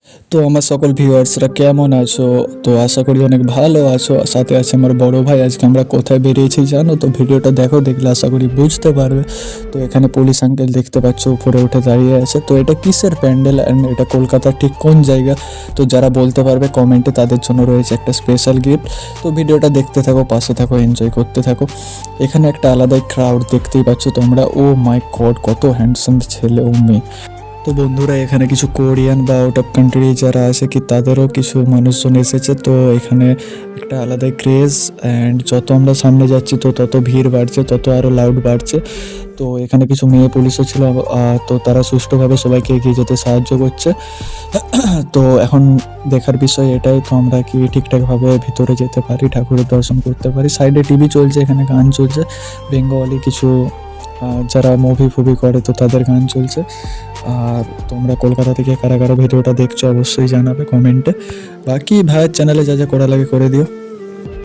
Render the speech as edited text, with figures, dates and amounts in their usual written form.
তো আমার সকল ভিউয়ার্সরা কেমন আছো? তো আশা করি অনেক ভালো আছো। সাথে আছে আমার বড় ভাই। আজকে আমরা কোথায় বেরিয়েছি জানো তো? ভিডিওটা দেখো, দেখলে আশা করি বুঝতে পারবে। তো এখানে পুলিশ আঙ্কেল দেখতে পাচ্ছ উপরে উঠে দাঁড়িয়ে আছে। তো এটা কিসের প্যান্ডেল অ্যান্ড এটা কলকাতার ঠিক কোন জায়গা? তো যারা বলতে পারবে কমেন্টে তাদের জন্য রয়েছে একটা স্পেশাল গিফট। তো ভিডিওটা দেখতে থাকো, পাশে থাকো, এনজয় করতে থাকো। এখানে একটা আলাদাই ক্রাউড দেখতেই পাচ্ছ তোমরা। ও মাই গড, কত হ্যান্ডসাম ছেলে ও মেয়ে। তো বন্ধুরা, এখানে কিছু কোরিয়ান বা আউট অফ কান্ট্রি যারা আছে কি তাদেরও কিছু মানুষজন এসেছে। তো এখানে একটা আলাদাই ক্রেজ, অ্যান্ড যত আমরা সামনে যাচ্ছি তো তত ভিড় বাড়ছে, তত আরও লাউড বাড়ছে। তো এখানে কিছু মেয়ে পুলিশও ছিল, তো তারা সুষ্ঠুভাবে সবাইকে এগিয়ে যেতে সাহায্য করছে। তো এখন দেখার বিষয় এটাই, তো আমরা কি ঠিকঠাকভাবে ভিতরে যেতে পারি, ঠাকুরের দর্শন করতে পারি। সাইডে টিভি চলছে, এখানে গান চলছে, বেঙ্গলি কিছু যারা মুভি ফুভি করে তো তাদের গান চলছে। আর তোমরা কলকাতা থেকে কারা কারা ভিডিওটা দেখছো অবশ্যই জানাবে কমেন্টে। বাকি ভাইয়ের চ্যানেলে যা যা করা লাগে করে দিও।